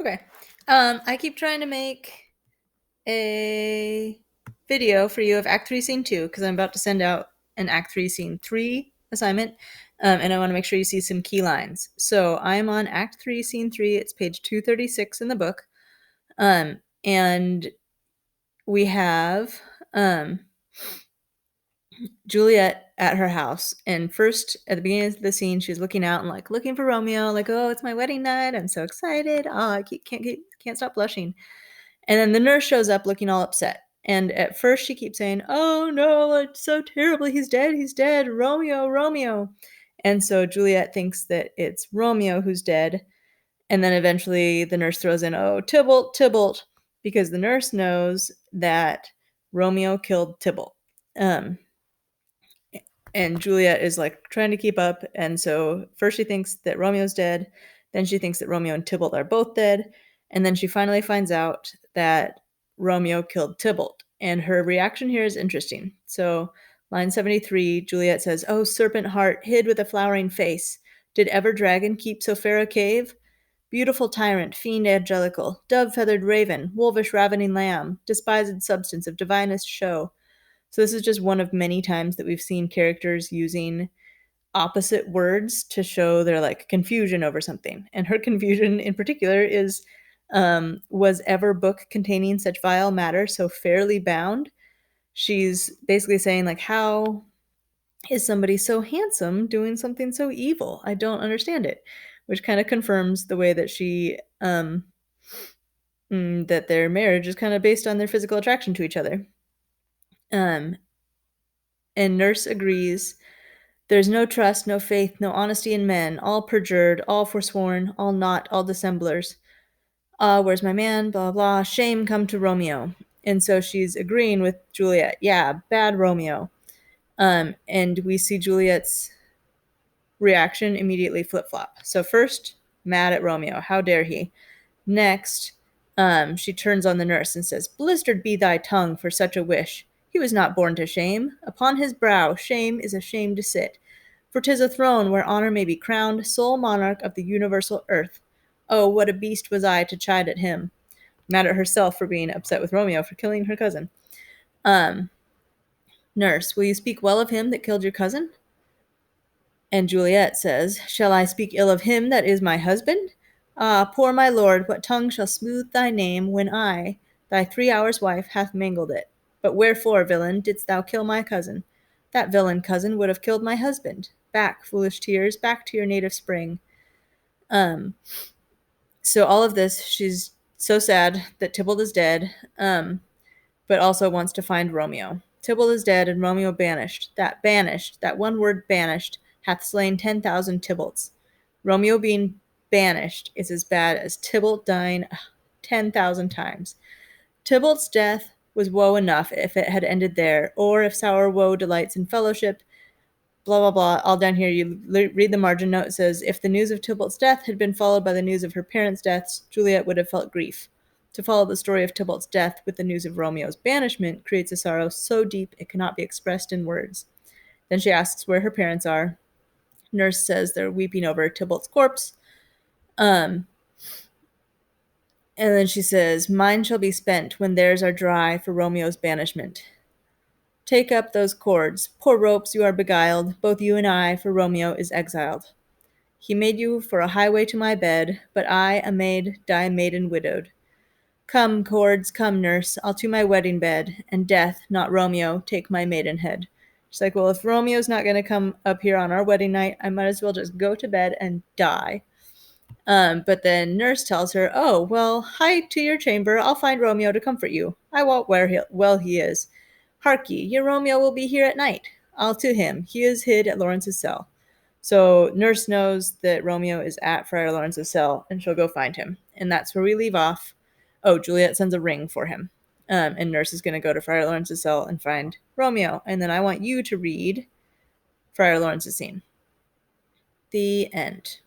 Okay. I keep trying to make a video for you of Act 3, Scene 2, because I'm about to send out an Act 3, Scene 3 assignment, and I want to make sure you see some key lines. So I'm on Act 3, Scene 3. It's page 236 in the book. And we have Juliet at her house. And first, at the beginning of the scene, she's looking out and like looking for Romeo, like, oh, it's my wedding night. I'm so excited. Oh, can't stop blushing. And then the nurse shows up looking all upset. And at first she keeps saying, oh no, it's so terribly. He's dead. Romeo, Romeo. And so Juliet thinks that it's Romeo who's dead. And then eventually the nurse throws in, oh, Tybalt, Tybalt, because the nurse knows that Romeo killed Tybalt. And Juliet is like trying to keep up. And so first she thinks that Romeo's dead. Then she thinks that Romeo and Tybalt are both dead. And then she finally finds out that Romeo killed Tybalt. And her reaction here is interesting. So line 73, Juliet says, oh, serpent heart, hid with a flowering face. Did ever dragon keep so fair a cave? Beautiful tyrant, fiend angelical, dove-feathered raven, wolvish ravening lamb, despised substance of divinest show. So this is just one of many times that we've seen characters using opposite words to show their like confusion over something. And her confusion in particular is was ever book containing such vile matter so fairly bound? She's basically saying like, how is somebody so handsome doing something so evil? I don't understand it, which kind of confirms the way that she that their marriage is kind of based on their physical attraction to each other. Um, and Nurse agrees. There's no trust, no faith, no honesty in men, all perjured, all forsworn, all not, all dissemblers. Ah, where's my man? Blah, blah. Shame come to Romeo. And so she's agreeing with Juliet. Yeah, bad Romeo. And we see Juliet's reaction immediately flip flop. So, first, mad at Romeo. How dare he? Next, she turns on the nurse and says, blistered be thy tongue for such a wish. He was not born to shame. Upon his brow shame is ashamed to sit. For 'tis a throne where honor may be crowned, sole monarch of the universal earth. Oh, what a beast was I to chide at him. Mad at herself for being upset with Romeo for killing her cousin. Um, Nurse, will you speak well of him that killed your cousin? And Juliet says, shall I speak ill of him that is my husband? Ah, poor my lord, what tongue shall smooth thy name when I, thy 3 hours wife, hath mangled it? But wherefore, villain, didst thou kill my cousin? That villain cousin would have killed my husband. Back, foolish tears, back to your native spring. So all of this, she's so sad that Tybalt is dead, but also wants to find Romeo. Tybalt is dead and Romeo banished. That one word banished, hath slain 10,000 Tybalts. Romeo being banished is as bad as Tybalt dying 10,000 times. Tybalt's death was woe enough if it had ended there, or if sour woe delights in fellowship, blah, blah, blah. All down here, you read the margin note. It says, if the news of Tybalt's death had been followed by the news of her parents' deaths, Juliet would have felt grief. To follow the story of Tybalt's death with the news of Romeo's banishment creates a sorrow so deep it cannot be expressed in words. Then she asks where her parents are. Nurse says they're weeping over Tybalt's corpse. And then she says, mine shall be spent when theirs are dry for Romeo's banishment. Take up those cords. Poor ropes, you are beguiled, both you and I, for Romeo is exiled. He made you for a highway to my bed, but I, a maid, die maiden widowed. Come, cords, come, nurse, I'll to my wedding bed, and death, not Romeo, take my maidenhead. She's like, well, if Romeo's not going to come up here on our wedding night, I might as well just go to bed and die. But then nurse tells her, oh, well, hie to your chamber, I'll find Romeo to comfort you. I wot where well he is. Hark ye, your Romeo will be here at night. I'll to him, he is hid at Lawrence's cell. So nurse knows that Romeo is at Friar Lawrence's cell, and she'll go find him. And that's where we leave off. Oh, Juliet sends a ring for him. And nurse is going to go to Friar Lawrence's cell and find Romeo. And then I want you to read Friar Lawrence's scene. The end.